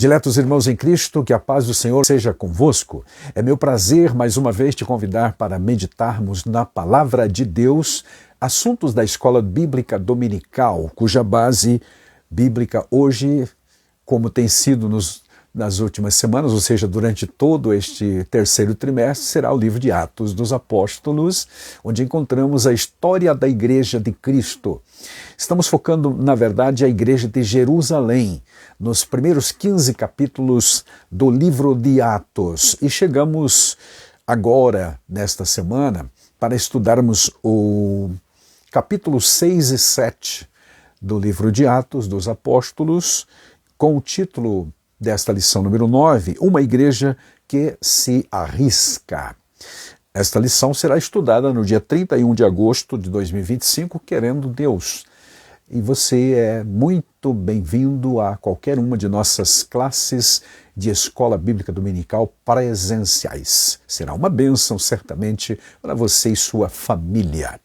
Diletos irmãos em Cristo, que a paz do Senhor seja convosco. É meu prazer, mais uma vez, te convidar para meditarmos na Palavra de Deus, assuntos da Escola Bíblica Dominical, cuja base bíblica hoje, como tem sido nas últimas semanas, ou seja, durante todo este terceiro trimestre, será o livro de Atos dos Apóstolos, onde encontramos a história da Igreja de Cristo. Estamos focando, na verdade, a Igreja de Jerusalém, nos primeiros 15 capítulos do livro de Atos. E chegamos agora, nesta semana, para estudarmos o capítulo 6 e 7 do livro de Atos dos Apóstolos, com o título desta lição número 9, uma igreja que se arrisca. Esta lição será estudada no dia 31 de agosto de 2025, querendo Deus. E você é muito bem-vindo a qualquer uma de nossas classes de Escola Bíblica Dominical presenciais. Será uma bênção, certamente, para você e sua família.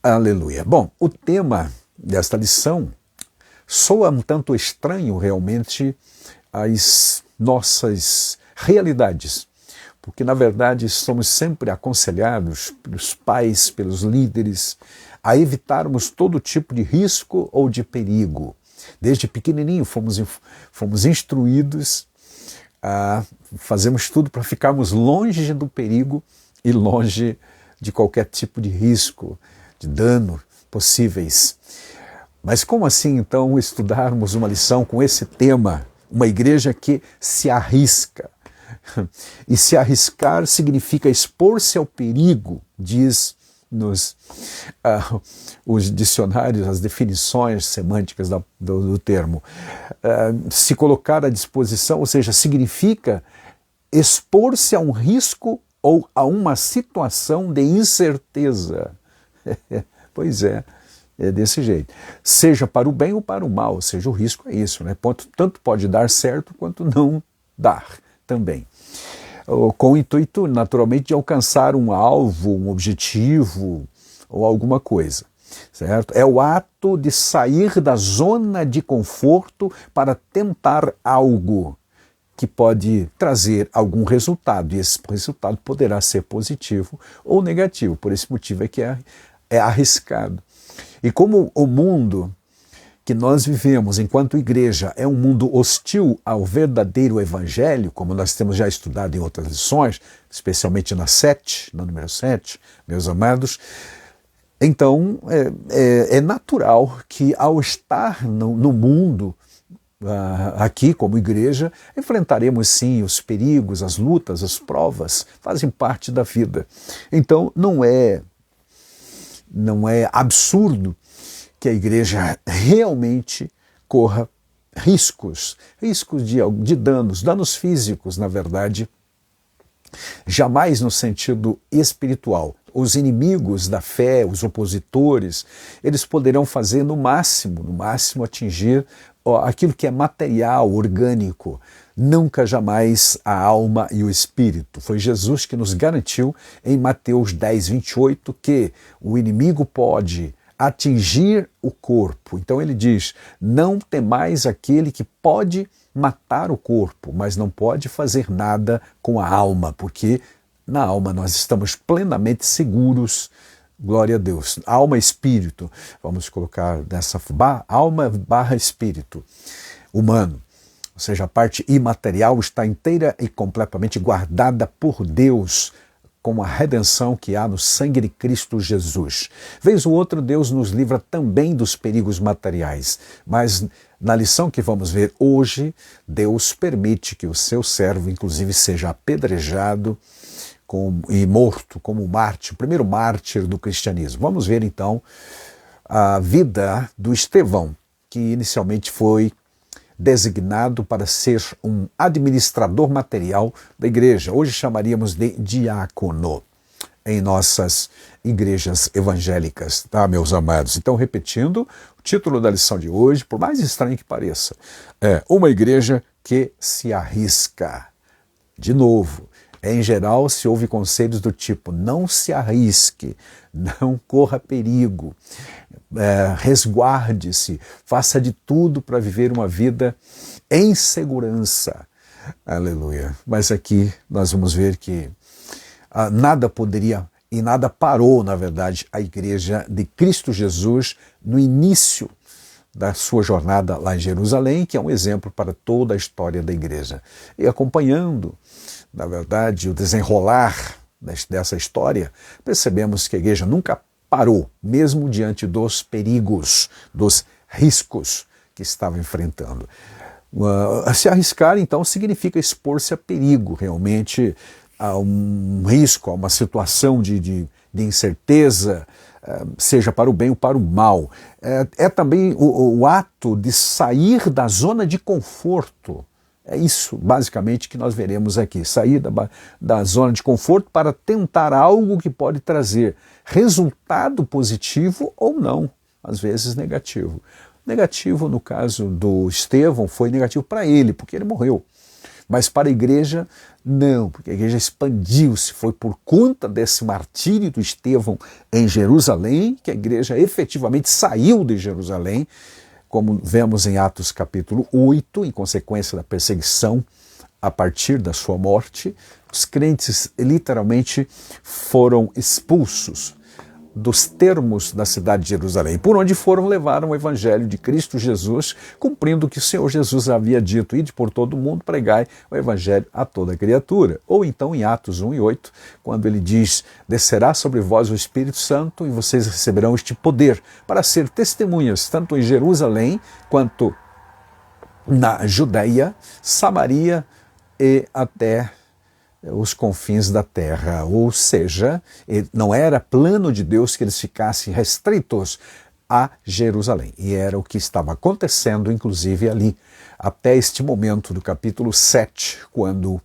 Aleluia. Bom, o tema desta lição soa um tanto estranho realmente às nossas realidades, porque na verdade somos sempre aconselhados pelos pais, pelos líderes, a evitarmos todo tipo de risco ou de perigo. Desde pequenininho fomos instruídos a fazermos tudo para ficarmos longe do perigo e longe de qualquer tipo de risco, de dano possíveis. Mas como assim, então, estudarmos uma lição com esse tema, uma igreja que se arrisca? E se arriscar significa expor-se ao perigo, diz nos os dicionários, as definições semânticas do termo. Se colocar à disposição, ou seja, significa expor-se a um risco ou a uma situação de incerteza. Pois é. É desse jeito. Seja para o bem ou para o mal, ou seja, o risco é isso, né? Tanto pode dar certo quanto não dar também. Com o intuito, naturalmente, de alcançar um alvo, um objetivo ou alguma coisa, certo? É o ato de sair da zona de conforto para tentar algo que pode trazer algum resultado, e esse resultado poderá ser positivo ou negativo. Por esse motivo é que é arriscado. E como o mundo que nós vivemos enquanto igreja é um mundo hostil ao verdadeiro evangelho, como nós temos já estudado em outras lições, especialmente na número 7, meus amados, então é natural que ao estar no mundo, aqui como igreja, enfrentaremos sim os perigos, as lutas, as provas, fazem parte da vida. Então não é absurdo que a igreja realmente corra riscos de danos físicos, na verdade, jamais no sentido espiritual. Os inimigos da fé, os opositores, eles poderão fazer no máximo atingir aquilo que é material, orgânico, nunca jamais a alma e o espírito. Foi Jesus que nos garantiu em Mateus 10, 28 que o inimigo pode atingir o corpo. Então ele diz, não temais aquele que pode matar o corpo, mas não pode fazer nada com a alma, porque na alma nós estamos plenamente seguros. Glória a Deus. Alma e espírito, vamos colocar nessa alma/espírito humano. Ou seja, a parte imaterial está inteira e completamente guardada por Deus, com a redenção que há no sangue de Cristo Jesus. Vez ou outra, Deus nos livra também dos perigos materiais, mas na lição que vamos ver hoje, Deus permite que o seu servo, inclusive, seja apedrejado e morto como mártir, o primeiro mártir do cristianismo. Vamos ver então a vida do Estevão, que inicialmente foi designado para ser um administrador material da igreja. Hoje chamaríamos de diácono em nossas igrejas evangélicas, tá, meus amados? Então, repetindo, o título da lição de hoje, por mais estranho que pareça, é uma igreja que se arrisca. De novo, em geral, se ouve conselhos do tipo, não se arrisque, não corra perigo, resguarde-se, faça de tudo para viver uma vida em segurança. Aleluia. Mas aqui nós vamos ver que nada poderia e nada parou, na verdade, a igreja de Cristo Jesus no início da sua jornada lá em Jerusalém, que é um exemplo para toda a história da igreja. E acompanhando, na verdade, o desenrolar dessa história, percebemos que a igreja nunca parou, mesmo diante dos perigos, dos riscos que estava enfrentando. Se arriscar, então, significa expor-se a perigo, realmente, a um risco, a uma situação de incerteza, seja para o bem ou para o mal. É também o ato de sair da zona de conforto. É isso, basicamente, que nós veremos aqui. Sair da zona de conforto para tentar algo que pode trazer resultado positivo ou não, às vezes negativo. Negativo, no caso do Estevão, foi negativo para ele, porque ele morreu. Mas para a igreja, não, porque a igreja expandiu-se. Foi por conta desse martírio do Estevão em Jerusalém que a igreja efetivamente saiu de Jerusalém, como vemos em Atos capítulo 8, em consequência da perseguição a partir da sua morte. Os crentes literalmente foram expulsos dos termos da cidade de Jerusalém. Por onde foram, levaram o evangelho de Cristo Jesus, cumprindo o que o Senhor Jesus havia dito: ide por todo o mundo, pregai o evangelho a toda criatura. Ou então em Atos 1 e 8, quando ele diz: descerá sobre vós o Espírito Santo e vocês receberão este poder para ser testemunhas, tanto em Jerusalém quanto na Judeia, Samaria e até os confins da terra. Ou seja, não era plano de Deus que eles ficassem restritos a Jerusalém. E era o que estava acontecendo, inclusive, ali, até este momento do capítulo 7, quando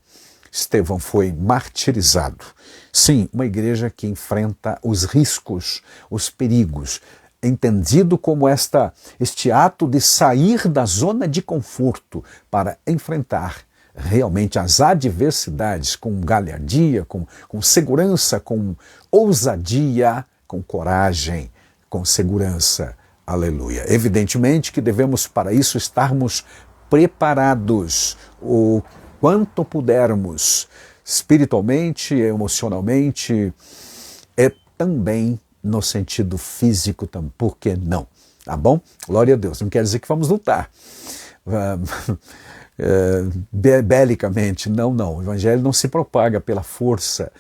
Estevão foi martirizado. Sim, uma igreja que enfrenta os riscos, os perigos, entendido como este ato de sair da zona de conforto para enfrentar realmente as adversidades com galhardia, com segurança, com ousadia, com coragem, com segurança. Aleluia. Evidentemente que devemos para isso estarmos preparados o quanto pudermos, espiritualmente, emocionalmente, e também no sentido físico, por que não? Tá bom? Glória a Deus. Não quer dizer que vamos lutar belicamente, não. O evangelho não se propaga pela força.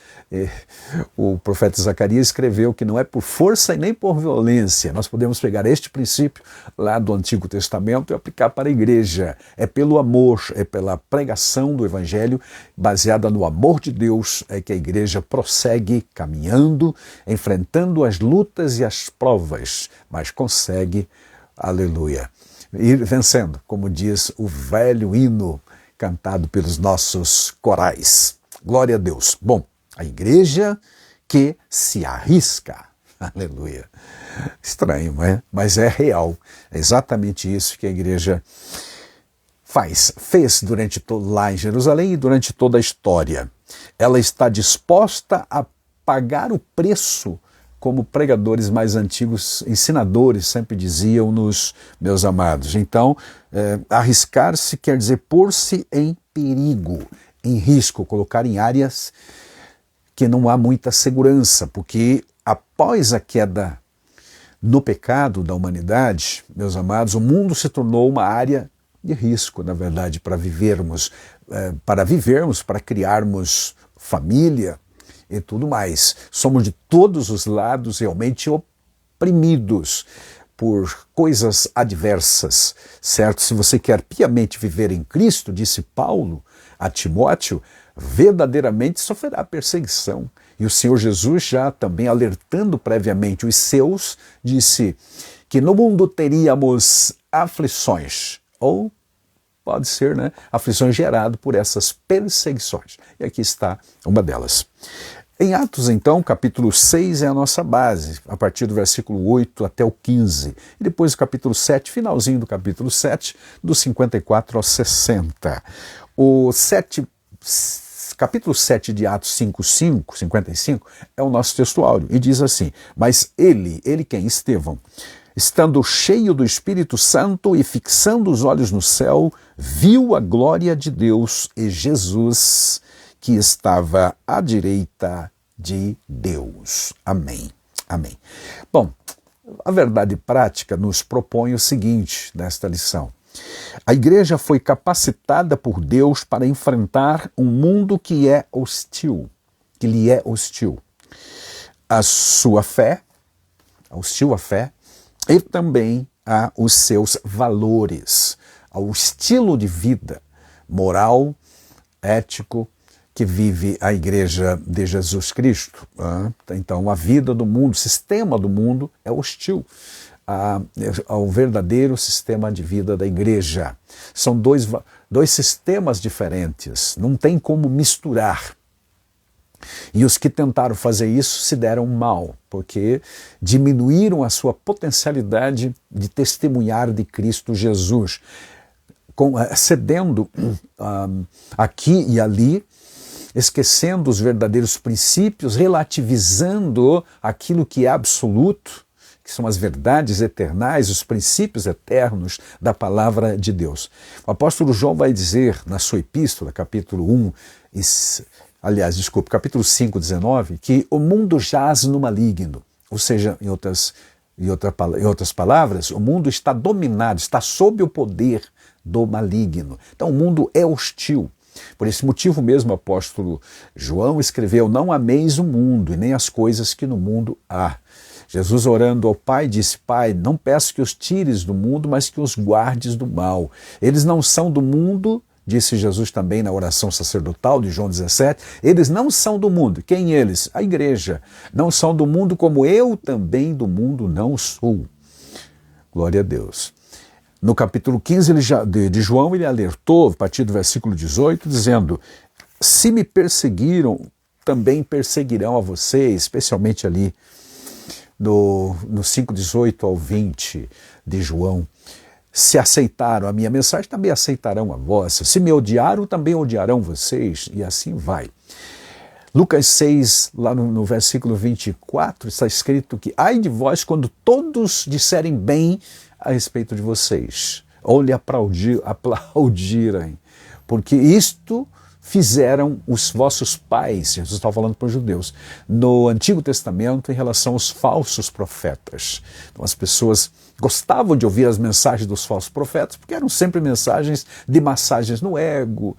O profeta Zacarias escreveu que não é por força e nem por violência. Nós podemos pegar este princípio lá do Antigo Testamento e aplicar para a igreja. É pelo amor, é pela pregação do evangelho baseada no amor de Deus é que a igreja prossegue caminhando, enfrentando as lutas e as provas, mas consegue, aleluia, ir vencendo, como diz o velho hino cantado pelos nossos corais. Glória a Deus. Bom, a igreja que se arrisca. Aleluia. Estranho, não é? Mas é real. É exatamente isso que a igreja fez lá em Jerusalém e durante toda a história. Ela está disposta a pagar o preço, como pregadores mais antigos, ensinadores, sempre diziam-nos, meus amados. Então, arriscar-se quer dizer pôr-se em perigo, em risco, colocar em áreas que não há muita segurança, porque após a queda no pecado da humanidade, meus amados, o mundo se tornou uma área de risco, na verdade, para vivermos, para criarmos família e tudo mais. Somos de todos os lados realmente oprimidos por coisas adversas, certo? Se você quer piamente viver em Cristo, disse Paulo a Timóteo, verdadeiramente sofrerá perseguição. E o Senhor Jesus, já também alertando previamente os seus, disse que no mundo teríamos aflições, ou pode ser, né, aflições geradas por essas perseguições. E aqui está uma delas. Em Atos, então, capítulo 6 é a nossa base, a partir do versículo 8 até o 15. E depois o capítulo 7, finalzinho do capítulo 7, do 54 ao 60. Capítulo 7 de Atos 55, é o nosso texto áureo, e diz assim: mas ele quem? Estevão, estando cheio do Espírito Santo e fixando os olhos no céu, viu a glória de Deus e Jesus, que estava à direita de Deus. Amém. Amém. Bom, a verdade prática nos propõe o seguinte nesta lição. A igreja foi capacitada por Deus para enfrentar um mundo que é hostil, que lhe é hostil. A sua fé, hostil à fé, e também aos seus valores, ao estilo de vida moral, ético, que vive a Igreja de Jesus Cristo. Então, a vida do mundo, o sistema do mundo é hostil ao verdadeiro sistema de vida da Igreja. São dois sistemas diferentes, não tem como misturar. E os que tentaram fazer isso se deram mal, porque diminuíram a sua potencialidade de testemunhar de Cristo Jesus, cedendo aqui e ali, esquecendo os verdadeiros princípios, relativizando aquilo que é absoluto, que são as verdades eternais, os princípios eternos da palavra de Deus. O apóstolo João vai dizer na sua epístola, capítulo 5, 19, que o mundo jaz no maligno, ou seja, em outras palavras, o mundo está dominado, está sob o poder do maligno. Então o mundo é hostil. Por esse motivo mesmo o apóstolo João escreveu: não ameis o mundo e nem as coisas que no mundo há. Jesus, orando ao Pai, disse: Pai, não peço que os tires do mundo, mas que os guardes do mal. Eles não são do mundo, disse Jesus também na oração sacerdotal de João 17, eles não são do mundo. Quem eles? A igreja. Não são do mundo, como eu também do mundo não sou. Glória a Deus. No capítulo 15 de João, ele alertou, a partir do versículo 18, dizendo: se me perseguiram, também perseguirão a vocês, especialmente ali no 5:18 ao 20 de João. Se aceitaram a minha mensagem, também aceitarão a vossa. Se me odiaram, também odiarão vocês. E assim vai. Lucas 6, lá no versículo 24, está escrito que: ai de vós quando todos disserem bem a respeito de vocês, ou lhe aplaudirem, porque isto fizeram os vossos pais, Jesus está falando para os judeus, no Antigo Testamento em relação aos falsos profetas. Então as pessoas gostavam de ouvir as mensagens dos falsos profetas, porque eram sempre mensagens de massagens no ego,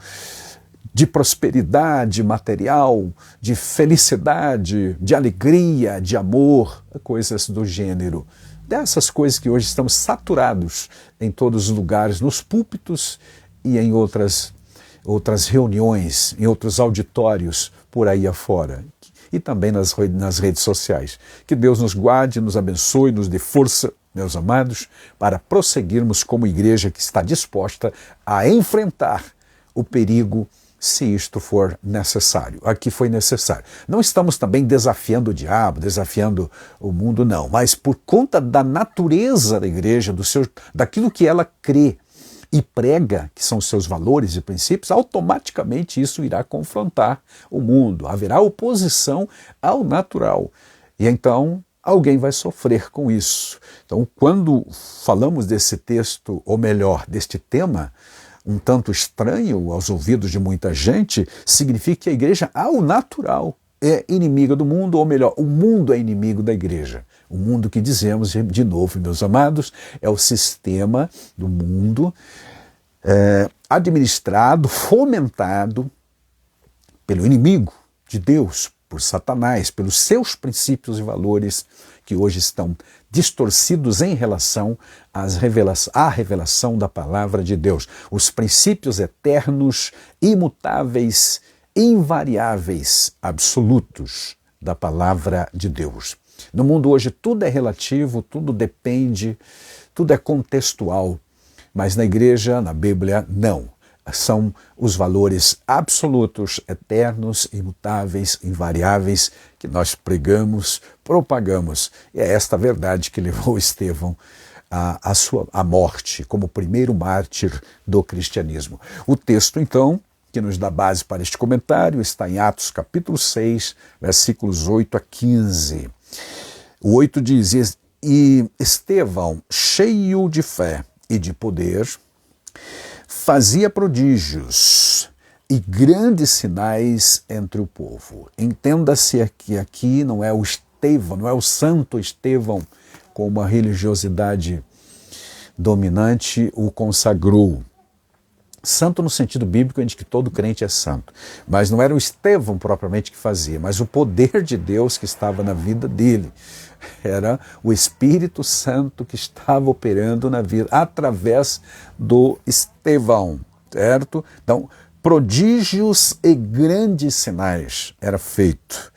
de prosperidade material, de felicidade, de alegria, de amor, coisas do gênero. Dessas coisas que hoje estamos saturados em todos os lugares, nos púlpitos e em outras reuniões, em outros auditórios por aí afora. E também nas redes sociais. Que Deus nos guarde, nos abençoe, nos dê força, meus amados, para prosseguirmos como igreja que está disposta a enfrentar o perigo se isto for necessário. Aqui foi necessário. Não estamos também desafiando o diabo, desafiando o mundo, não, mas por conta da natureza da igreja, daquilo que ela crê e prega, que são os seus valores e princípios, automaticamente isso irá confrontar o mundo. Haverá oposição ao natural. E então alguém vai sofrer com isso. Então, quando falamos desse texto, ou melhor, deste tema, um tanto estranho aos ouvidos de muita gente, significa que a igreja, ao natural, é inimiga do mundo, ou melhor, o mundo é inimigo da igreja. O mundo que dizemos, de novo, meus amados, é o sistema do mundo administrado, fomentado pelo inimigo de Deus, por Satanás, pelos seus princípios e valores que hoje estão distorcidos em relação à revelação da palavra de Deus. Os princípios eternos, imutáveis, invariáveis, absolutos da palavra de Deus. No mundo hoje tudo é relativo, tudo depende, tudo é contextual, mas na igreja, na Bíblia, não. São os valores absolutos, eternos, imutáveis, invariáveis que nós pregamos, propagamos. E é esta verdade que levou Estevão à morte como primeiro mártir do cristianismo. O texto, então, que nos dá base para este comentário está em Atos capítulo 6, versículos 8 a 15. O 8 diz: E Estevão, cheio de fé e de poder, fazia prodígios e grandes sinais entre o povo. Entenda-se que aqui não é o Estevão, não é o Santo Estevão, como a religiosidade dominante o consagrou. Santo no sentido bíblico, de que todo crente é santo. Mas não era o Estevão propriamente que fazia, mas o poder de Deus que estava na vida dele. Era o Espírito Santo que estava operando na vida, através do Estevão, certo? Então, prodígios e grandes sinais era feito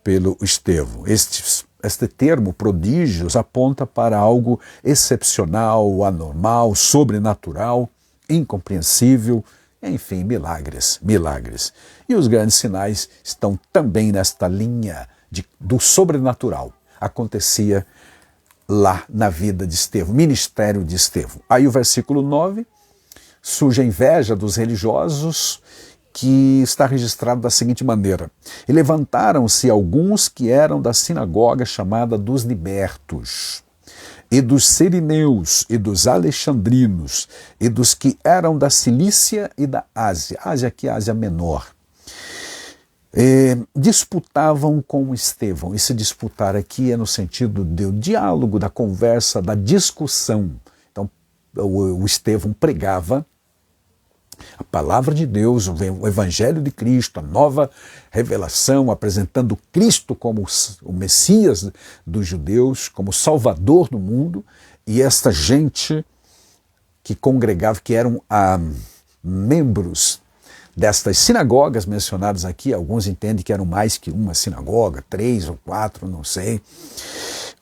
pelo Estevão. Este termo, prodígios, aponta para algo excepcional, anormal, sobrenatural, incompreensível, enfim, milagres. E os grandes sinais estão também nesta linha do sobrenatural. Acontecia lá na vida de Estevão, ministério de Estevão. Aí o versículo 9, surge a inveja dos religiosos, que está registrado da seguinte maneira: e levantaram-se alguns que eram da sinagoga chamada dos libertos, e dos sirineus, e dos alexandrinos, e dos que eram da Cilícia e da Ásia, aqui Ásia Menor, disputavam com Estevão. Esse disputar aqui é no sentido do diálogo, da conversa, da discussão. Então, o Estevão pregava a palavra de Deus, o Evangelho de Cristo, a nova revelação, apresentando Cristo como o Messias dos judeus, como Salvador do mundo, e esta gente que congregava, que eram membros destas sinagogas mencionadas aqui. Alguns entendem que eram mais que uma sinagoga, 3 ou 4, não sei.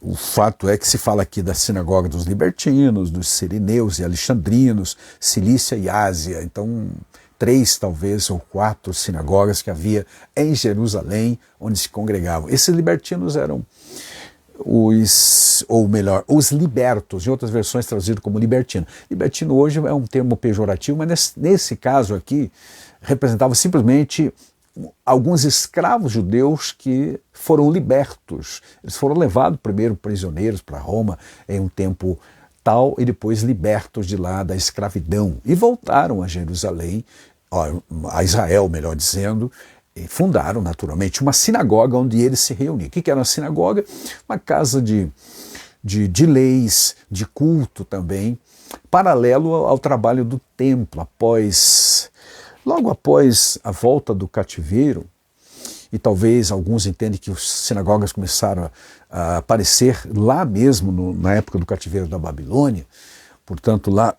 O fato é que se fala aqui da sinagoga dos libertinos, dos sirineus e alexandrinos, Cilícia e Ásia. Então, 3 talvez ou 4 sinagogas que havia em Jerusalém, onde se congregavam. Esses libertinos eram os libertos, em outras versões traduzido como libertino. Libertino hoje é um termo pejorativo, mas nesse caso aqui representava simplesmente alguns escravos judeus que foram libertos. Eles foram levados primeiro prisioneiros para Roma em um tempo tal e depois libertos de lá da escravidão e voltaram a Jerusalém, a Israel, melhor dizendo, e fundaram naturalmente uma sinagoga onde eles se reuniam. O que era uma sinagoga? Uma casa de leis, de culto também, paralelo ao trabalho do templo. Logo após a volta do cativeiro, e talvez alguns entendem que as sinagogas começaram a aparecer lá mesmo, na época do cativeiro da Babilônia, portanto lá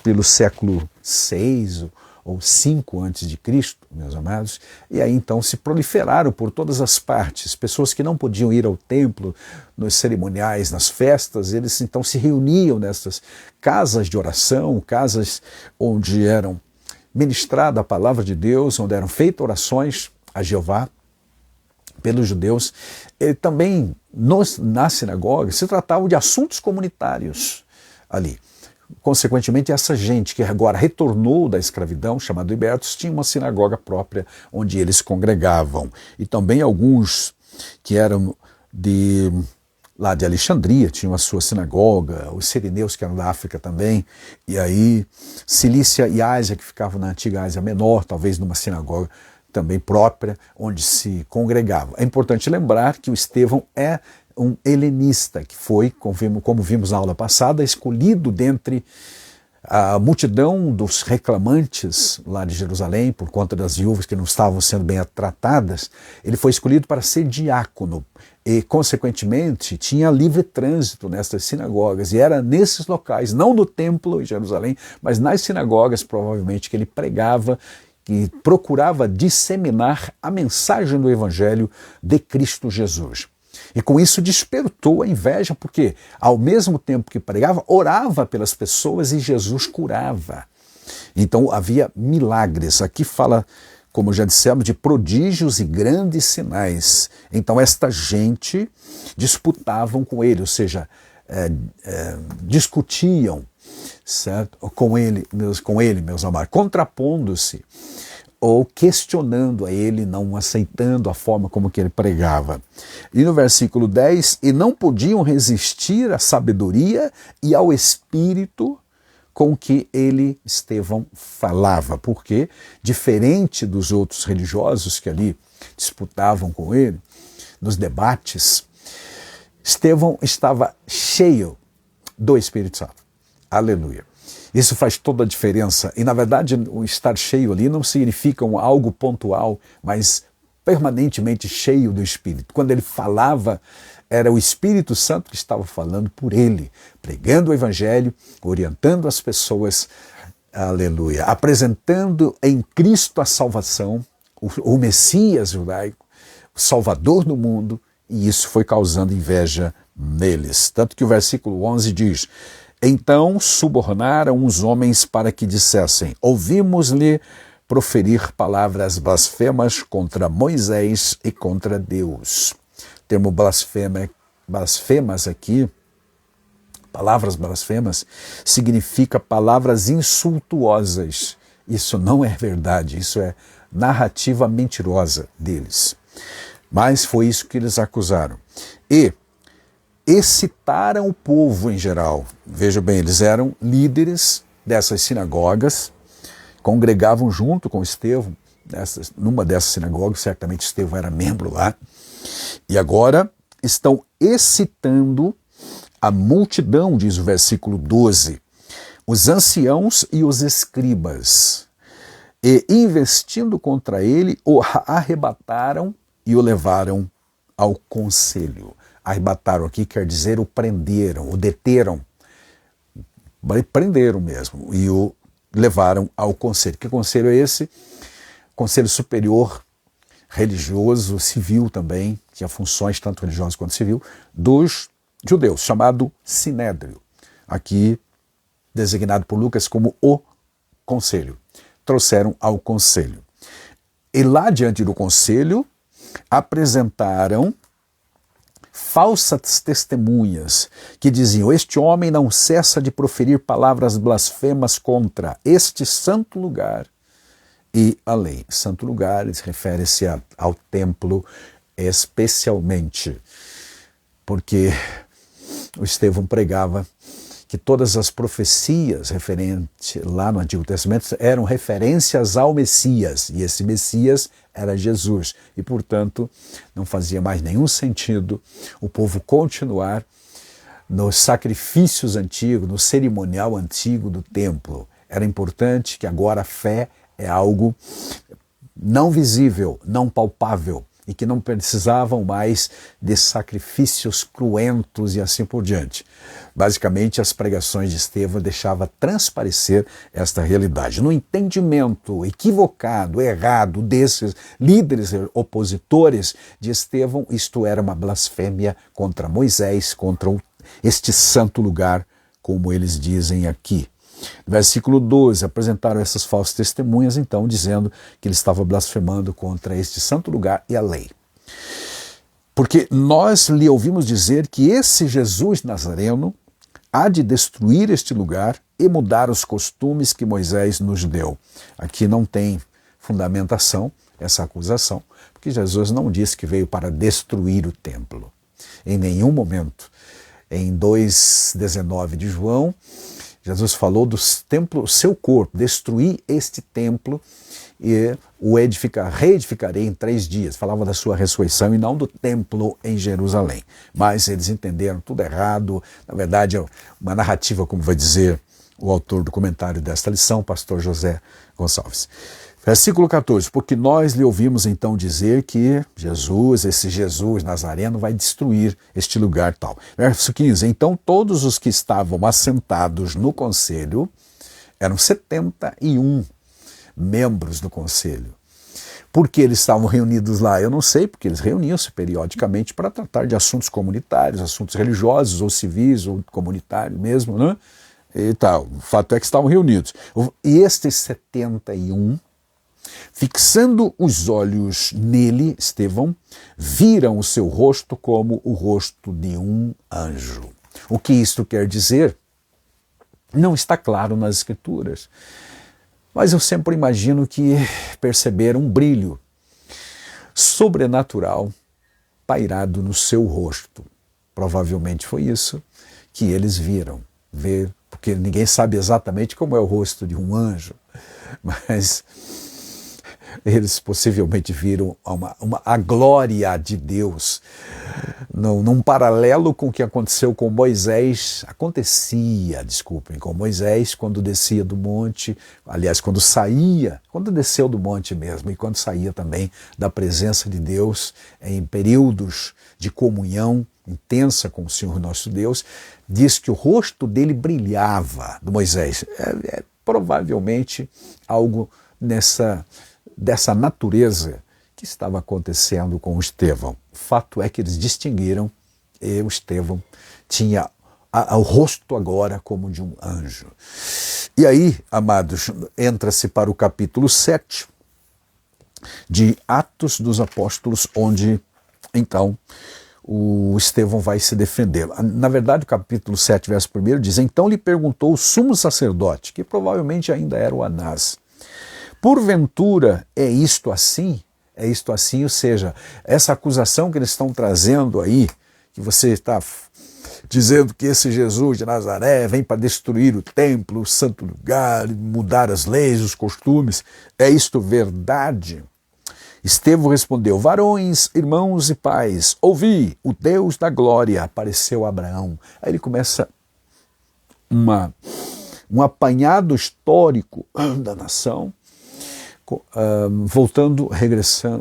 pelo século 6 ou 5 antes de Cristo, meus amados, e aí então se proliferaram por todas as partes. Pessoas que não podiam ir ao templo, nos cerimoniais, nas festas, eles então se reuniam nessas casas de oração, casas onde eram ministrada a palavra de Deus, onde eram feitas orações a Jeová pelos judeus. E também na sinagoga se tratavam de assuntos comunitários ali. Consequentemente, essa gente que agora retornou da escravidão, chamada libertos, tinha uma sinagoga própria onde eles congregavam. E também alguns que eram lá de Alexandria tinham a sua sinagoga, os sirineus que eram da África também, e aí Cilícia e Ásia, que ficavam na antiga Ásia Menor, talvez numa sinagoga também própria, onde se congregavam. É importante lembrar que o Estevão é um helenista, que foi, como vimos na aula passada, escolhido dentre a multidão dos reclamantes lá de Jerusalém, por conta das viúvas que não estavam sendo bem tratadas. Ele foi escolhido para ser diácono e, consequentemente, tinha livre trânsito nessas sinagogas. E era nesses locais, não no templo em Jerusalém, mas nas sinagogas, provavelmente, que ele pregava, que procurava disseminar a mensagem do Evangelho de Cristo Jesus. E com isso despertou a inveja, porque ao mesmo tempo que pregava, orava pelas pessoas e Jesus curava. Então havia milagres. Aqui fala, como já dissemos, de prodígios e grandes sinais. Então esta gente disputavam com ele, ou seja, discutiam, certo? com ele, meus amados, contrapondo-se ou questionando a ele, não aceitando a forma como que ele pregava. E no versículo 10, e não podiam resistir à sabedoria e ao espírito com que ele, Estevão, falava, porque, diferente dos outros religiosos que ali disputavam com ele, nos debates, Estevão estava cheio do Espírito Santo. Aleluia. Isso faz toda a diferença. E, na verdade, o estar cheio ali não significa algo pontual, mas permanentemente cheio do Espírito. Quando ele falava, era o Espírito Santo que estava falando por ele, pregando o Evangelho, orientando as pessoas, aleluia, apresentando em Cristo a salvação, o Messias judaico, o Salvador do mundo, e isso foi causando inveja neles. Tanto que o versículo 11 diz: então subornaram os homens para que dissessem: ouvimos-lhe proferir palavras blasfemas contra Moisés e contra Deus. O termo blasfemas aqui, palavras blasfemas, significa palavras insultuosas. Isso não é verdade, isso é narrativa mentirosa deles. Mas foi isso que eles acusaram. E excitaram o povo em geral. Veja bem, eles eram líderes dessas sinagogas, congregavam junto com Estevão, numa dessas sinagogas, certamente Estevão era membro lá, e agora estão excitando a multidão, diz o versículo 12, os anciãos e os escribas, e investindo contra ele, o arrebataram e o levaram ao conselho. Arrebataram aqui quer dizer o prenderam, o deteram, prenderam mesmo, e o levaram ao conselho. Que conselho é esse? Conselho superior, religioso, civil também, tinha funções tanto religiosas quanto civil, dos judeus, chamado Sinédrio, aqui designado por Lucas como o conselho. Trouxeram ao conselho. E lá diante do conselho, apresentaram falsas testemunhas que diziam: este homem não cessa de proferir palavras blasfemas contra este santo lugar e a lei. Santo lugar refere-se ao templo especialmente, porque o Estevão pregava que todas as profecias referentes lá no Antigo Testamento eram referências ao Messias, e esse Messias era Jesus, e portanto não fazia mais nenhum sentido o povo continuar nos sacrifícios antigos, no cerimonial antigo do templo. Era importante que agora a fé é algo não visível, não palpável, e que não precisavam mais de sacrifícios cruentos e assim por diante. Basicamente, as pregações de Estevão deixavam transparecer esta realidade. No entendimento equivocado, errado desses líderes opositores de Estevão, isto era uma blasfêmia contra Moisés, contra este santo lugar, como eles dizem aqui. No versículo 12, apresentaram essas falsas testemunhas, então, dizendo que ele estava blasfemando contra este santo lugar e a lei. Porque nós lhe ouvimos dizer que esse Jesus Nazareno há de destruir este lugar e mudar os costumes que Moisés nos deu. Aqui não tem fundamentação essa acusação, porque Jesus não disse que veio para destruir o templo. Em nenhum momento. Em 2,19 de João, Jesus falou do templo, seu corpo, destruir este templo e o reedificarei em 3 dias. Falava da sua ressurreição e não do templo em Jerusalém. Mas eles entenderam tudo errado. Na verdade, é uma narrativa, como vai dizer o autor do comentário desta lição, pastor José Gonçalves. Versículo 14, porque nós lhe ouvimos então dizer que Jesus, esse Jesus Nazareno, vai destruir este lugar tal. Verso 15, então todos os que estavam assentados no conselho, eram 71 membros do conselho. Por que eles estavam reunidos lá? Eu não sei, porque eles reuniam-se periodicamente para tratar de assuntos comunitários, assuntos religiosos, ou civis, ou comunitários mesmo, né? E tal. O fato é que estavam reunidos. E estes 71, fixando os olhos nele, Estevão, viram o seu rosto como o rosto de um anjo. O que isto quer dizer? Não está claro nas Escrituras. Mas eu sempre imagino que perceberam um brilho sobrenatural pairado no seu rosto. Provavelmente foi isso que eles viram, porque ninguém sabe exatamente como é o rosto de um anjo, mas eles possivelmente viram a glória de Deus. Num paralelo com o que aconteceu com Moisés, com Moisés quando descia do monte, aliás, quando desceu do monte mesmo, e quando saía também da presença de Deus em períodos de comunhão intensa com o Senhor nosso Deus, diz que o rosto dele brilhava, do Moisés. Provavelmente algo dessa natureza que estava acontecendo com Estevão. O fato é que eles distinguiram e o Estevão tinha o rosto agora como de um anjo. E aí, amados, entra-se para o capítulo 7 de Atos dos Apóstolos, onde, então, o Estevão vai se defender. Na verdade, o capítulo 7, verso 1 diz: então lhe perguntou o sumo sacerdote, que provavelmente ainda era o Anás: porventura é isto assim? É isto assim, ou seja, essa acusação que eles estão trazendo aí, que você está dizendo que esse Jesus de Nazaré vem para destruir o templo, o santo lugar, mudar as leis, os costumes, é isto verdade? Estevão respondeu: varões, irmãos e pais, ouvi, o Deus da glória apareceu a Abraão. Aí ele começa um apanhado histórico da nação,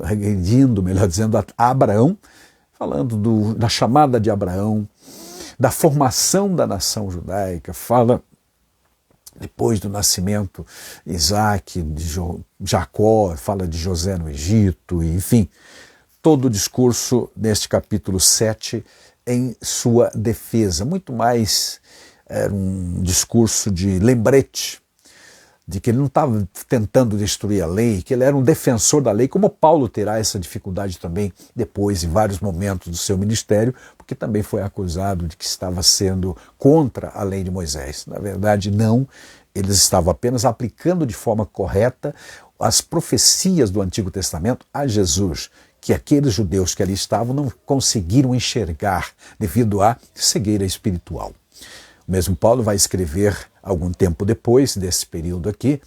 regredindo, melhor dizendo, a Abraão, falando da chamada de Abraão, da formação da nação judaica, fala depois do nascimento de Isaac, de Jacó, fala de José no Egito, enfim, todo o discurso neste capítulo 7 em sua defesa. Muito mais era um discurso de lembrete, de que ele não estava tentando destruir a lei, que ele era um defensor da lei, como Paulo terá essa dificuldade também depois, em vários momentos do seu ministério, porque também foi acusado de que estava sendo contra a lei de Moisés. Na verdade, não, eles estavam apenas aplicando de forma correta as profecias do Antigo Testamento a Jesus, que aqueles judeus que ali estavam não conseguiram enxergar devido à cegueira espiritual. O mesmo Paulo vai escrever, algum tempo depois desse período aqui,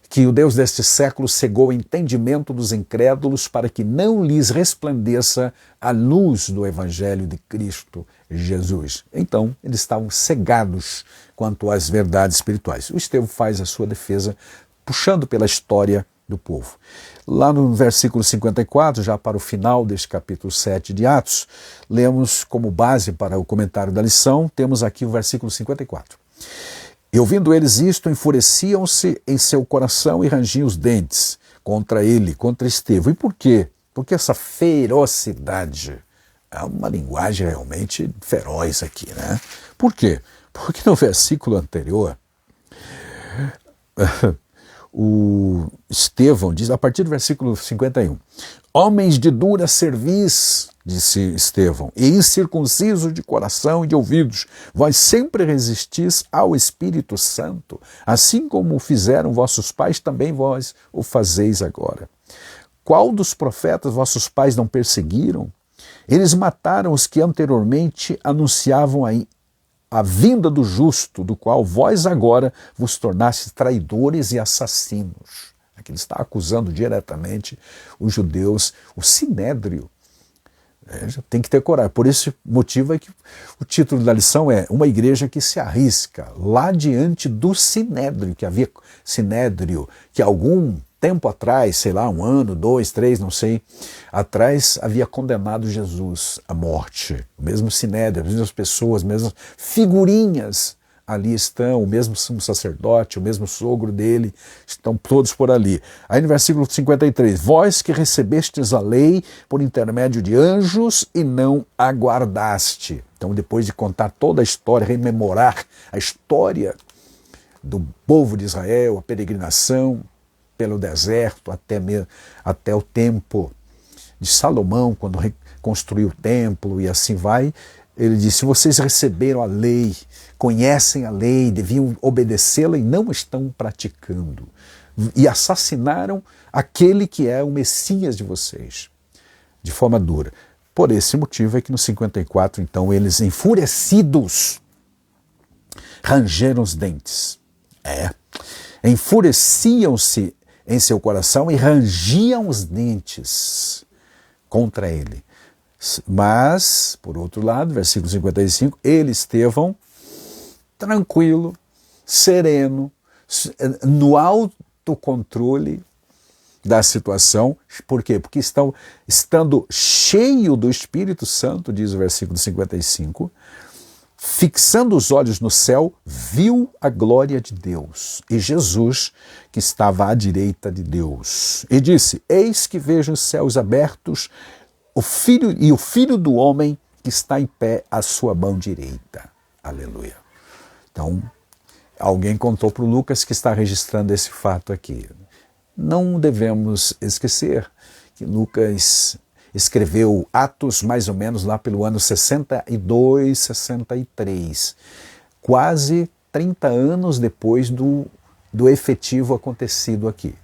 que o Deus deste século cegou o entendimento dos incrédulos para que não lhes resplandeça a luz do Evangelho de Cristo Jesus. Então, eles estavam cegados quanto às verdades espirituais. O Estevão faz a sua defesa puxando pela história do povo. Lá no versículo 54, já para o final deste capítulo 7 de Atos, lemos como base para o comentário da lição, temos aqui o versículo 54. E ouvindo eles isto, enfureciam-se em seu coração e rangiam os dentes contra ele, contra Estevão. E por quê? Porque essa ferocidade é uma linguagem realmente feroz aqui, né? Por quê? Porque no versículo anterior, o Estevão diz, a partir do versículo 51, homens de dura cerviz, disse Estevão, e incircuncisos de coração e de ouvidos, vós sempre resistis ao Espírito Santo, assim como o fizeram vossos pais, também vós o fazeis agora. Qual dos profetas vossos pais não perseguiram? Eles mataram os que anteriormente anunciavam a vinda do justo, do qual vós agora vos tornastes traidores e assassinos. Aqui ele está acusando diretamente os judeus, o sinédrio. Tem que ter coragem. Por esse motivo é que o título da lição é Uma Igreja que se arrisca, lá diante do sinédrio, que algum tempo atrás, sei lá, 1 ano, 2, 3, não sei, atrás havia condenado Jesus à morte. O mesmo sinédrio, as mesmas pessoas, as mesmas figurinhas ali estão, o mesmo sumo sacerdote, o mesmo sogro dele, estão todos por ali. Aí no versículo 53, vós que recebestes a lei por intermédio de anjos e não aguardaste. Então, depois de contar toda a história, rememorar a história do povo de Israel, a peregrinação pelo deserto até o tempo de Salomão, quando reconstruiu o templo e assim vai, Ele disse: vocês receberam a lei, conhecem a lei, deviam obedecê-la e não estão praticando. E assassinaram aquele que é o Messias de vocês, de forma dura. Por esse motivo é que no 54, então, eles enfurecidos rangeram os dentes. Enfureciam-se em seu coração e rangiam os dentes contra ele. Mas, por outro lado, versículo 55, ele, Estevão, tranquilo, sereno, no autocontrole da situação. Por quê? Porque estando cheio do Espírito Santo, diz o versículo 55, fixando os olhos no céu, viu a glória de Deus e Jesus, que estava à direita de Deus. E disse: eis que vejo os céus abertos, o Filho do Homem que está em pé à sua mão direita. Aleluia. Então, alguém contou para o Lucas, que está registrando esse fato aqui. Não devemos esquecer que Lucas escreveu Atos mais ou menos lá pelo ano 62, 63, quase 30 anos depois do efetivo acontecido aqui,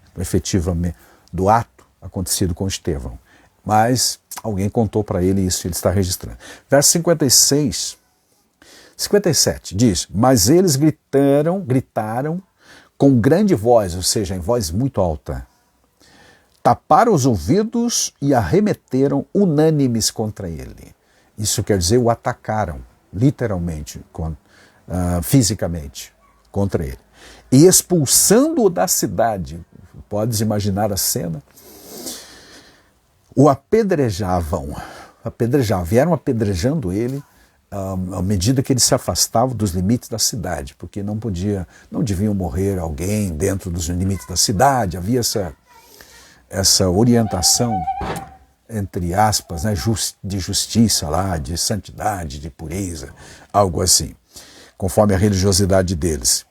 do ato acontecido com Estevão. Mas alguém contou para ele isso, ele está registrando. Verso 57 diz: mas eles gritaram com grande voz, ou seja, em voz muito alta, taparam os ouvidos e arremeteram unânimes contra ele. Isso quer dizer, o atacaram, literalmente, fisicamente, contra ele. E expulsando-o da cidade, podes imaginar a cena, o apedrejavam, vieram apedrejando ele à medida que ele se afastava dos limites da cidade, porque não deviam morrer alguém dentro dos limites da cidade, havia essa orientação, entre aspas, né, de justiça lá, de santidade, de pureza, algo assim, conforme a religiosidade deles.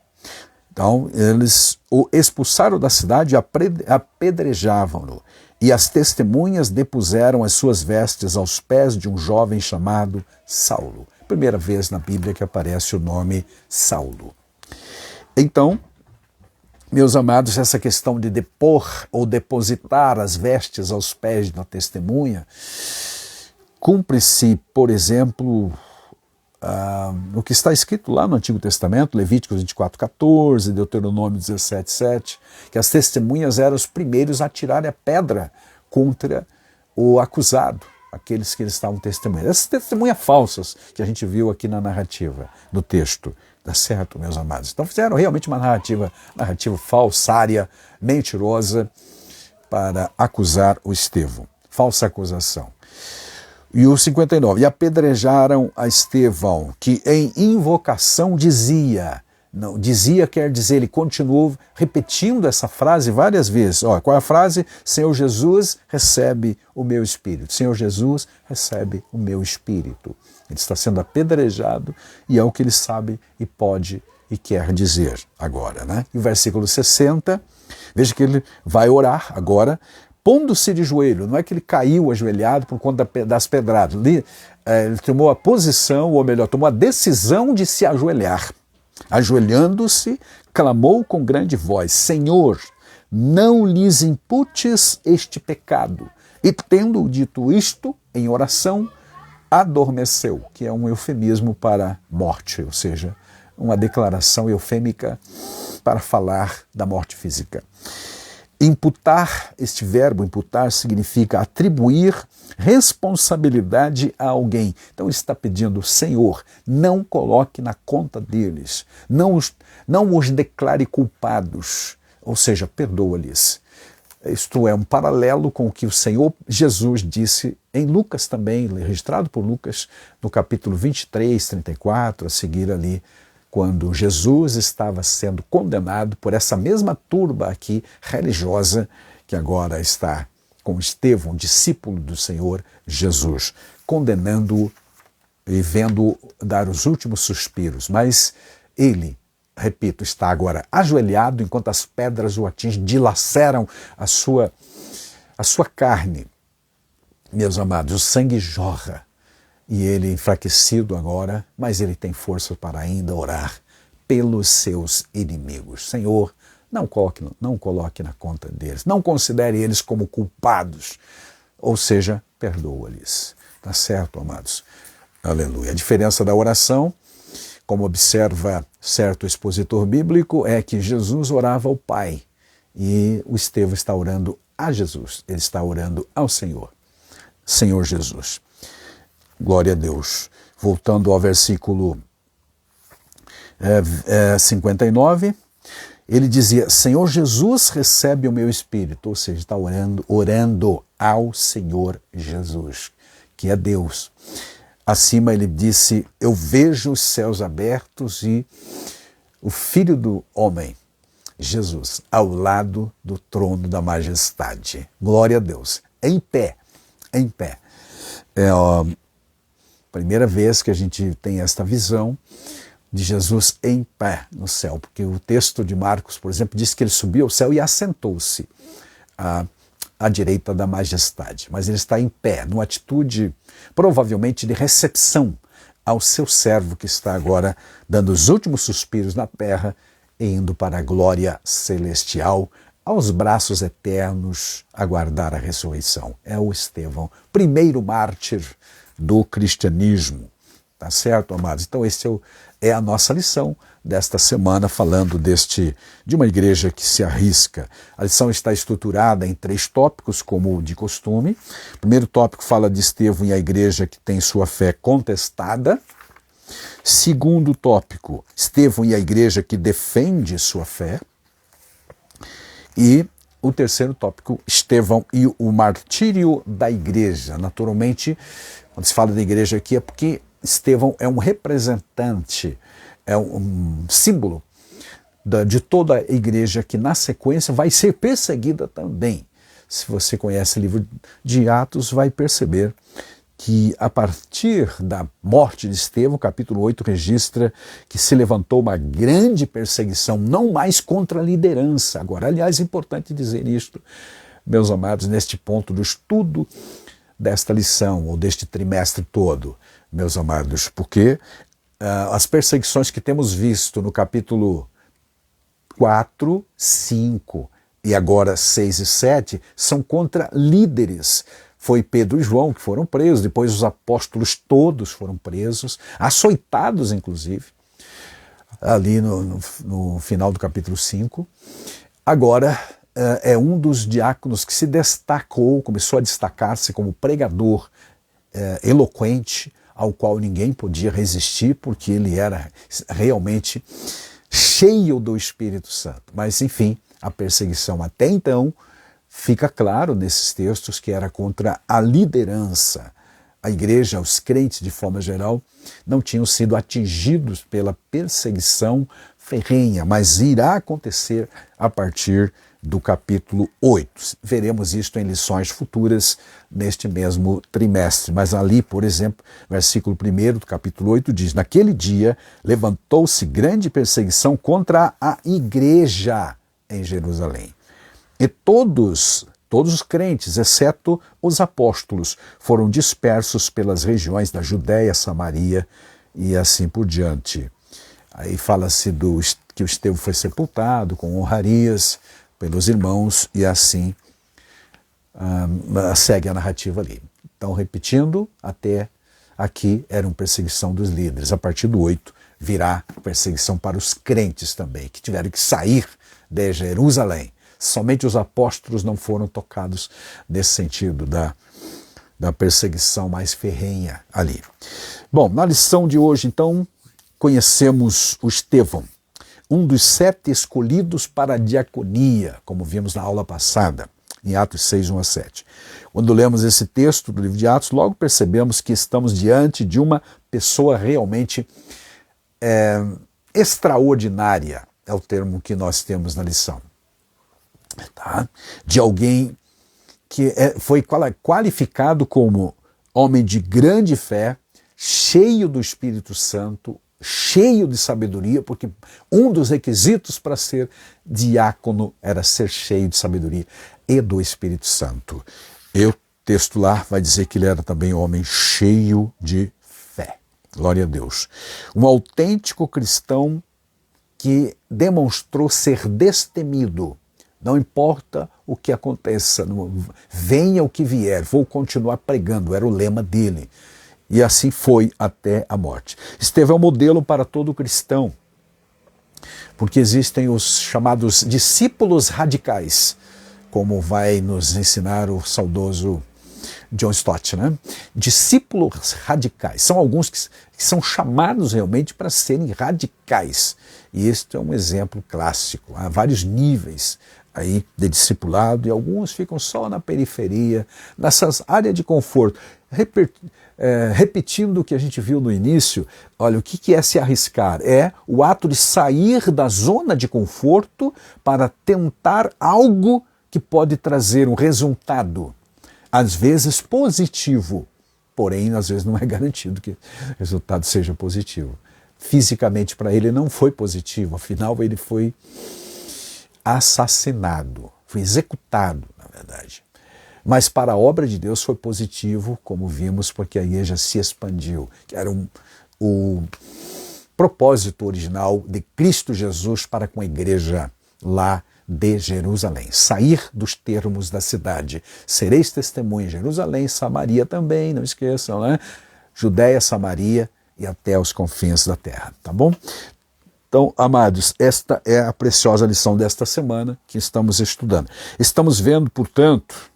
Então, eles o expulsaram da cidade e apedrejavam-no. E as testemunhas depuseram as suas vestes aos pés de um jovem chamado Saulo. Primeira vez na Bíblia que aparece o nome Saulo. Então, meus amados, essa questão de depor ou depositar as vestes aos pés da testemunha, cumpre-se, por exemplo, o que está escrito lá no Antigo Testamento, Levíticos 24:14, Deuteronômio 17:7, que as testemunhas eram os primeiros a tirarem a pedra contra o acusado, aqueles que eles estavam testemunhando. Essas testemunhas falsas que a gente viu aqui na narrativa, no texto. Tá certo, meus amados? Então fizeram realmente uma narrativa falsária, mentirosa, para acusar o Estevão. Falsa acusação. E o 59, e apedrejaram a Estevão, que em invocação dizia, não, dizia quer dizer, ele continuou repetindo essa frase várias vezes. Qual é a frase? Senhor Jesus, recebe o meu espírito. Senhor Jesus, recebe o meu espírito. Ele está sendo apedrejado e é o que ele sabe e pode e quer dizer agora, né? E o versículo 60, veja que ele vai orar agora, pondo-se de joelho. Não é que ele caiu ajoelhado por conta das pedradas. Ele tomou a posição, ou melhor, tomou a decisão de se ajoelhar. Ajoelhando-se, clamou com grande voz: Senhor, não lhes imputes este pecado. E tendo dito isto, em oração, adormeceu, que é um eufemismo para morte, ou seja, uma declaração eufêmica para falar da morte física. Imputar, este verbo imputar significa atribuir responsabilidade a alguém. Então ele está pedindo: Senhor, não coloque na conta deles, não os declare culpados, ou seja, perdoa-lhes. Isto é um paralelo com o que o Senhor Jesus disse em Lucas também, registrado por Lucas, no capítulo 23, 34, a seguir ali, quando Jesus estava sendo condenado por essa mesma turba aqui religiosa, que agora está com Estevão, discípulo do Senhor Jesus, condenando-o e vendo-o dar os últimos suspiros. Mas ele, repito, está agora ajoelhado enquanto as pedras o atingem, dilaceram a sua carne. Meus amados, o sangue jorra e ele enfraquecido agora, mas ele tem força para ainda orar pelos seus inimigos. Senhor, não coloque na conta deles, não considere eles como culpados, ou seja, perdoa-lhes. Tá certo, amados? Aleluia. A diferença da oração, como observa certo expositor bíblico, é que Jesus orava ao Pai e o Estevão está orando a Jesus, ele está orando ao Senhor. Senhor Jesus. Glória a Deus. Voltando ao versículo 59, ele dizia, Senhor Jesus, recebe o meu espírito, ou seja, está orando ao Senhor Jesus, que é Deus. Acima ele disse, eu vejo os céus abertos e o Filho do Homem, Jesus, ao lado do trono da majestade. Glória a Deus. Em pé, em pé. É a primeira vez que a gente tem esta visão de Jesus em pé no céu, porque o texto de Marcos, por exemplo, diz que ele subiu ao céu e assentou-se à direita da majestade, mas ele está em pé, numa atitude provavelmente de recepção ao seu servo que está agora dando os últimos suspiros na terra e indo para a glória celestial, aos braços eternos, aguardar a ressurreição. É o Estevão, primeiro mártir do cristianismo. Tá certo, amados? Então esse é a nossa lição desta semana, falando de uma igreja que se arrisca. A lição está estruturada em 3 tópicos, como de costume. O primeiro tópico fala de Estevão e a igreja que tem sua fé contestada. Segundo tópico, Estevão e a igreja que defende sua fé. E o terceiro tópico, Estevão e o martírio da igreja. Naturalmente, quando se fala da igreja aqui é porque Estevão é um representante, é um símbolo de toda a igreja que na sequência vai ser perseguida também. Se você conhece o livro de Atos, vai perceber que a partir da morte de Estevão, capítulo 8 registra que se levantou uma grande perseguição, não mais contra a liderança. Agora, aliás, é importante dizer isto, meus amados, neste ponto do estudo desta lição, ou deste trimestre todo, meus amados, porque as perseguições que temos visto no capítulo 4, 5 e agora 6 e 7 são contra líderes. Foi Pedro e João que foram presos, depois os apóstolos todos foram presos, açoitados inclusive, ali no final do capítulo 5. Agora é um dos diáconos que se destacou, começou a destacar-se como pregador eloquente, ao qual ninguém podia resistir, porque ele era realmente cheio do Espírito Santo. Mas, enfim, a perseguição até então, fica claro nesses textos que era contra a liderança. A igreja, os crentes de forma geral, não tinham sido atingidos pela perseguição ferrenha, mas irá acontecer a partir do capítulo 8. Veremos isto em lições futuras neste mesmo trimestre. Mas ali, por exemplo, versículo 1 do capítulo 8 diz, naquele dia levantou-se grande perseguição contra a igreja em Jerusalém. E todos os crentes, exceto os apóstolos, foram dispersos pelas regiões da Judéia, Samaria e assim por diante. Aí fala-se que o Estevão foi sepultado com honrarias pelos irmãos e assim segue a narrativa ali. Então, repetindo, até aqui era uma perseguição dos líderes. A partir do 8 virá perseguição para os crentes também, que tiveram que sair de Jerusalém. Somente os apóstolos não foram tocados nesse sentido da perseguição mais ferrenha ali. Bom, na lição de hoje, então, conhecemos o Estevão, um dos 7 escolhidos para a diaconia, como vimos na aula passada, em Atos 6, 1 a 7. Quando lemos esse texto do livro de Atos, logo percebemos que estamos diante de uma pessoa realmente extraordinária, é o termo que nós temos na lição. Tá? De alguém que foi qualificado como homem de grande fé, cheio do Espírito Santo, cheio de sabedoria, porque um dos requisitos para ser diácono era ser cheio de sabedoria e do Espírito Santo. E o texto lá vai dizer que ele era também homem cheio de Glória a Deus. Um autêntico cristão que demonstrou ser destemido. Não importa o que aconteça, venha o que vier, vou continuar pregando, era o lema dele. E assim foi até a morte. Estevão é um modelo para todo cristão, porque existem os chamados discípulos radicais, como vai nos ensinar o saudoso John Stott, né? Discípulos radicais. São alguns que são chamados realmente para serem radicais. E este é um exemplo clássico. Há vários níveis aí de discipulado e alguns ficam só na periferia, nessas áreas de conforto. Repetindo o que a gente viu no início, olha, o que é se arriscar? É o ato de sair da zona de conforto para tentar algo que pode trazer um resultado, às vezes positivo, porém às vezes não é garantido que o resultado seja positivo. Fisicamente para ele não foi positivo, afinal ele foi assassinado, foi executado, na verdade. Mas para a obra de Deus foi positivo, como vimos, porque a igreja se expandiu, que era o propósito original de Cristo Jesus para com a igreja lá de Jerusalém. Sair dos termos da cidade. Sereis testemunha em Jerusalém, Samaria também, não esqueçam, né? Judéia, Samaria e até os confins da terra, tá bom? Então, amados, esta é a preciosa lição desta semana que estamos estudando. Estamos vendo, portanto,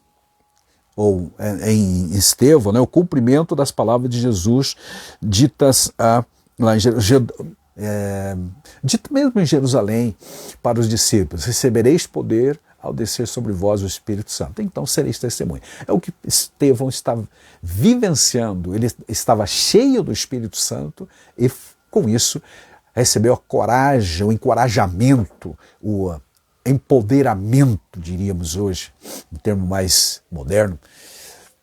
ou em Estevão, né, o cumprimento das palavras de Jesus ditas lá em dito mesmo em Jerusalém para os discípulos: recebereis poder ao descer sobre vós o Espírito Santo, então sereis testemunha. É o que Estevão estava vivenciando, ele estava cheio do Espírito Santo e com isso recebeu a coragem, o encorajamento, o empoderamento, diríamos hoje, um termo mais moderno,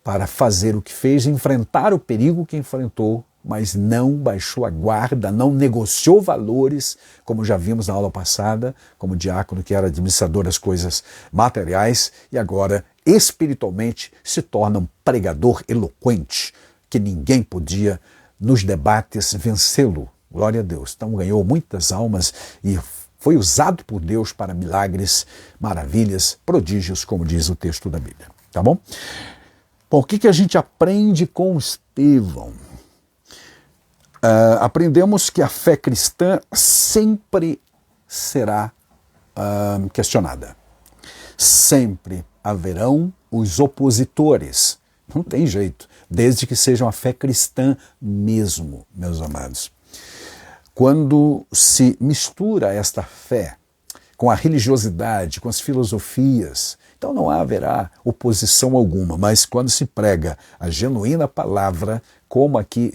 para fazer o que fez, enfrentar o perigo que enfrentou, mas não baixou a guarda, não negociou valores, como já vimos na aula passada, como diácono que era administrador das coisas materiais e agora espiritualmente se torna um pregador eloquente, que ninguém podia nos debates vencê-lo. Glória a Deus. Então ganhou muitas almas e foi usado por Deus para milagres, maravilhas, prodígios, como diz o texto da Bíblia. Tá bom? Bom, o que a gente aprende com Estevão? Aprendemos que a fé cristã sempre será questionada. Sempre haverão os opositores. Não tem jeito, desde que seja uma fé cristã mesmo, meus amados. Quando se mistura esta fé com a religiosidade, com as filosofias, então não haverá oposição alguma, mas quando se prega a genuína palavra, como aqui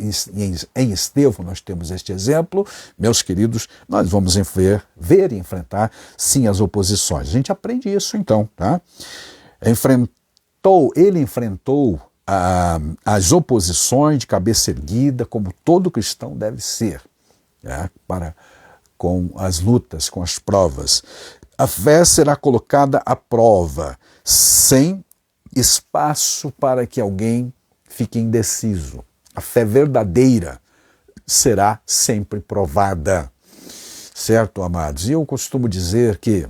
em Estevão nós temos este exemplo, meus queridos, nós vamos ver e enfrentar sim as oposições. A gente aprende isso então, tá? Ele enfrentou as oposições de cabeça erguida, como todo cristão deve ser. Com as lutas, com as provas. A fé será colocada à prova, sem espaço para que alguém fique indeciso. A fé verdadeira será sempre provada. Certo, amados? E eu costumo dizer que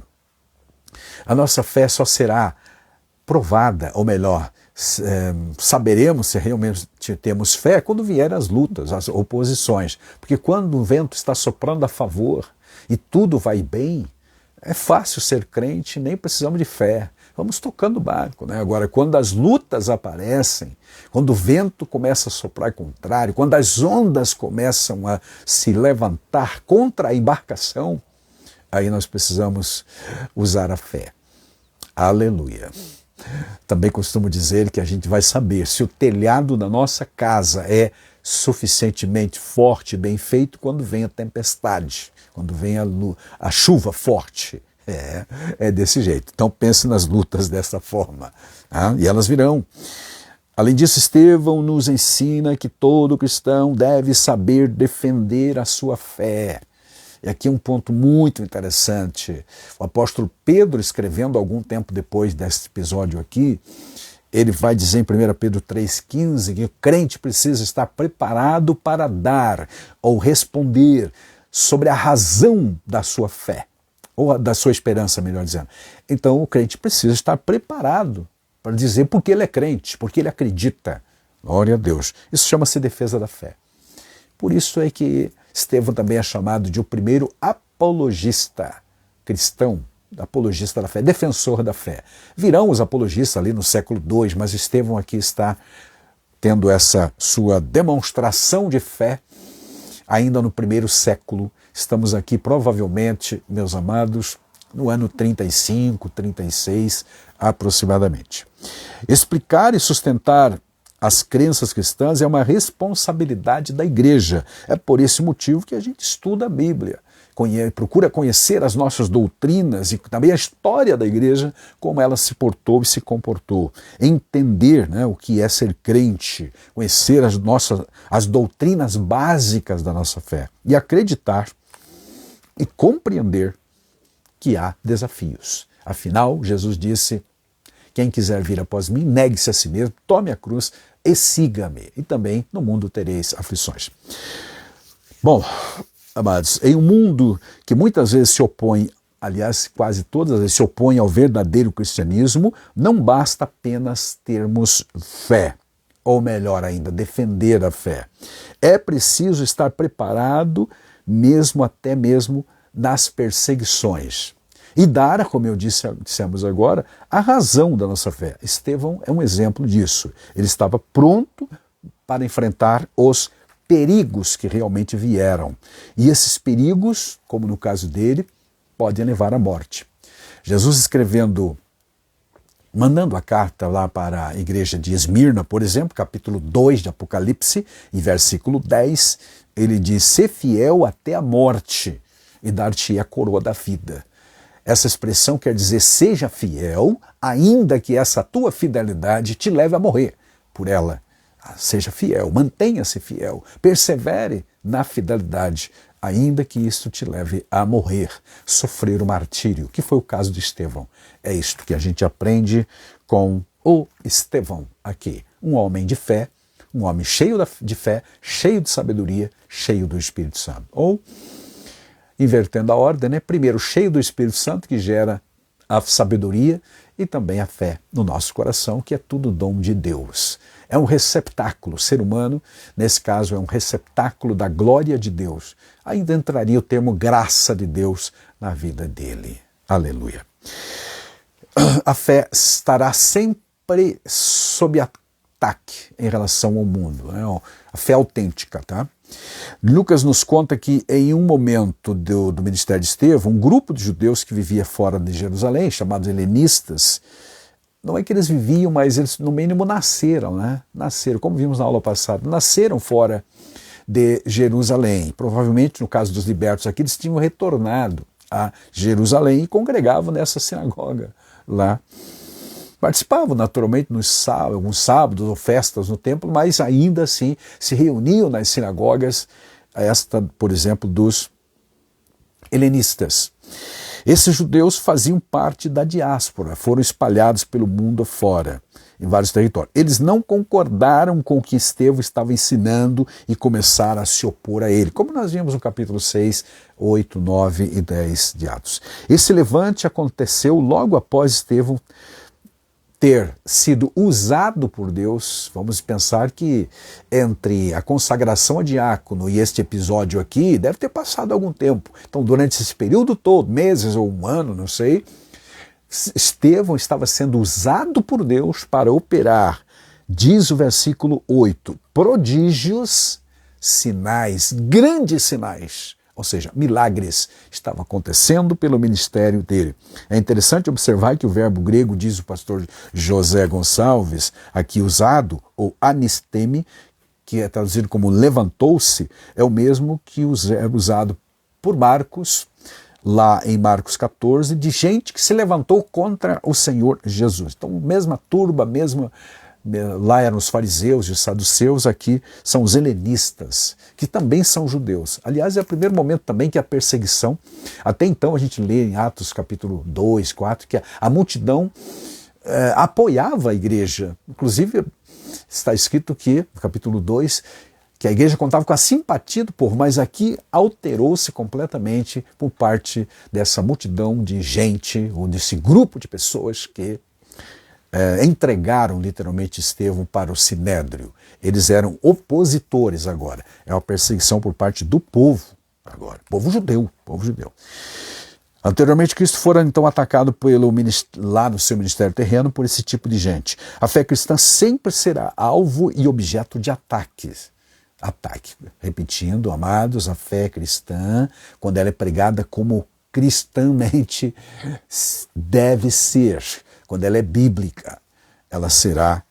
a nossa fé só será provada, ou melhor, saberemos se realmente temos fé quando vierem as lutas, as oposições. Porque quando o vento está soprando a favor e tudo vai bem, é fácil ser crente, nem precisamos de fé. Vamos tocando o barco, né? Agora, quando as lutas aparecem, quando o vento começa a soprar contrário, quando as ondas começam a se levantar contra a embarcação, aí nós precisamos usar a fé. Aleluia. Também costumo dizer que a gente vai saber se o telhado da nossa casa é suficientemente forte e bem feito quando vem a tempestade, quando vem a chuva forte. É desse jeito. Então pense nas lutas dessa forma, e elas virão. Além disso, Estevão nos ensina que todo cristão deve saber defender a sua fé. E aqui um ponto muito interessante. O apóstolo Pedro, escrevendo algum tempo depois desse episódio aqui, ele vai dizer em 1 Pedro 3,15 que o crente precisa estar preparado para dar ou responder sobre a razão da sua fé, ou da sua esperança, melhor dizendo. Então o crente precisa estar preparado para dizer porque ele é crente, porque ele acredita. Glória a Deus. Isso chama-se defesa da fé. Por isso é que Estevão também é chamado de o primeiro apologista cristão, apologista da fé, defensor da fé. Virão os apologistas ali no século II, mas Estevão aqui está tendo essa sua demonstração de fé ainda no primeiro século. Estamos aqui provavelmente, meus amados, no ano 35, 36 aproximadamente. Explicar e sustentar as crenças cristãs é uma responsabilidade da igreja. É por esse motivo que a gente estuda a Bíblia. Procura conhecer as nossas doutrinas e também a história da igreja, como ela se portou e se comportou. Entender, né, o que é ser crente, conhecer as doutrinas básicas da nossa fé e acreditar e compreender que há desafios. Afinal, Jesus disse: quem quiser vir após mim, negue-se a si mesmo, tome a cruz e siga-me. E também no mundo tereis aflições. Bom, amados, em um mundo que muitas vezes se opõe, aliás, quase todas as vezes se opõe ao verdadeiro cristianismo, não basta apenas termos fé, ou melhor ainda, defender a fé. É preciso estar preparado até mesmo nas perseguições. E dar, como eu dissemos agora, a razão da nossa fé. Estevão é um exemplo disso. Ele estava pronto para enfrentar os perigos que realmente vieram. E esses perigos, como no caso dele, podem levar à morte. Jesus mandando a carta lá para a igreja de Esmirna, por exemplo, capítulo 2 de Apocalipse, e versículo 10, ele diz: "Sê fiel até a morte, e dar-te a coroa da vida." Essa expressão quer dizer: seja fiel, ainda que essa tua fidelidade te leve a morrer por ela. Seja fiel, mantenha-se fiel, persevere na fidelidade, ainda que isto te leve a morrer, sofrer o martírio, que foi o caso de Estevão. É isto que a gente aprende com o Estevão aqui. Um homem de fé, um homem cheio de fé, cheio de sabedoria, cheio do Espírito Santo. Ou, invertendo a ordem, né? Primeiro, cheio do Espírito Santo, que gera a sabedoria e também a fé no nosso coração, que é tudo dom de Deus. É um receptáculo, o ser humano, nesse caso, é um receptáculo da glória de Deus. Ainda entraria o termo graça de Deus na vida dele. Aleluia. A fé estará sempre sob ataque em relação ao mundo, né? A fé autêntica, tá? Lucas nos conta que em um momento do ministério de Estevão, um grupo de judeus que vivia fora de Jerusalém, chamados helenistas, não é que eles viviam, mas eles no mínimo nasceram, né? Nasceram, como vimos na aula passada, nasceram fora de Jerusalém. Provavelmente, no caso dos libertos aqui, eles tinham retornado a Jerusalém e congregavam nessa sinagoga lá. Participavam naturalmente alguns sábados ou festas no templo, mas ainda assim se reuniam nas sinagogas, esta, por exemplo, dos helenistas. Esses judeus faziam parte da diáspora, foram espalhados pelo mundo afora, em vários territórios. Eles não concordaram com o que Estevão estava ensinando e começaram a se opor a ele, como nós vimos no capítulo 6, 8, 9 e 10 de Atos. Esse levante aconteceu logo após Estevão ter sido usado por Deus. Vamos pensar que entre a consagração a diácono e este episódio aqui, deve ter passado algum tempo. Então, durante esse período todo, meses ou um ano, não sei, Estevão estava sendo usado por Deus para operar, diz o versículo 8, prodígios, sinais, grandes sinais. Ou seja, milagres estavam acontecendo pelo ministério dele. É interessante observar que o verbo grego, diz o pastor José Gonçalves, aqui usado, ou anisteme, que é traduzido como levantou-se, é o mesmo que o verbo usado por Marcos, lá em Marcos 14, de gente que se levantou contra o Senhor Jesus. Então, mesma turba, lá eram os fariseus e os saduceus, aqui são os helenistas, que também são judeus. Aliás, é o primeiro momento também que a perseguição, até então a gente lê em Atos capítulo 2, 4, que a multidão apoiava a igreja. Inclusive, está escrito que, no capítulo 2, que a igreja contava com a simpatia do povo, mas aqui alterou-se completamente por parte dessa multidão de gente, ou desse grupo de pessoas que entregaram literalmente Estevão para o Sinédrio. Eles eram opositores agora. É uma perseguição por parte do povo agora. Povo judeu, povo judeu. Anteriormente, Cristo fora então atacado lá no seu ministério terreno por esse tipo de gente. A fé cristã sempre será alvo e objeto de ataques. Ataque. Repetindo, amados, a fé cristã, quando ela é pregada como cristãmente deve ser, quando ela é bíblica, ela será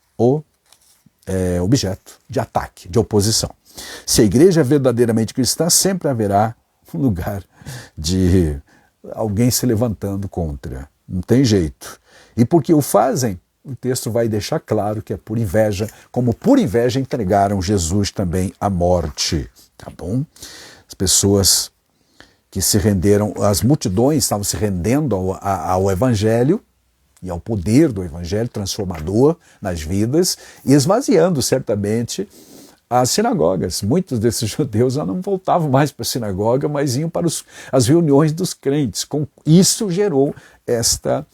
objeto de ataque, de oposição. Se a igreja é verdadeiramente cristã, sempre haverá um lugar de alguém se levantando contra. Não tem jeito. E porque o fazem, o texto vai deixar claro que é por inveja, como por inveja entregaram Jesus também à morte. Tá bom? As pessoas que se renderam, as multidões estavam se rendendo ao Evangelho e ao poder do Evangelho transformador nas vidas, e esvaziando certamente as sinagogas. Muitos desses judeus já não voltavam mais para a sinagoga, mas iam para as reuniões dos crentes. Isso gerou esta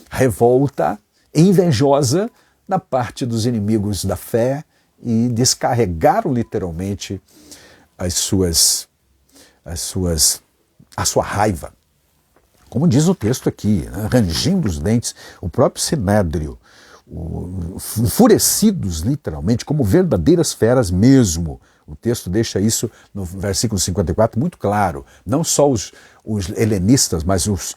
revolta invejosa na parte dos inimigos da fé e descarregaram literalmente a sua raiva. Como diz o texto aqui, né? Rangindo os dentes, o próprio Sinédrio, enfurecidos literalmente, como verdadeiras feras mesmo. O texto deixa isso no versículo 54 muito claro. Não só os helenistas, mas os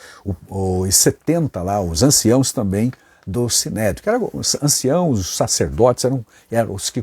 70 lá, os anciãos também do Sinédrio, que eram os anciãos, os sacerdotes, eram os que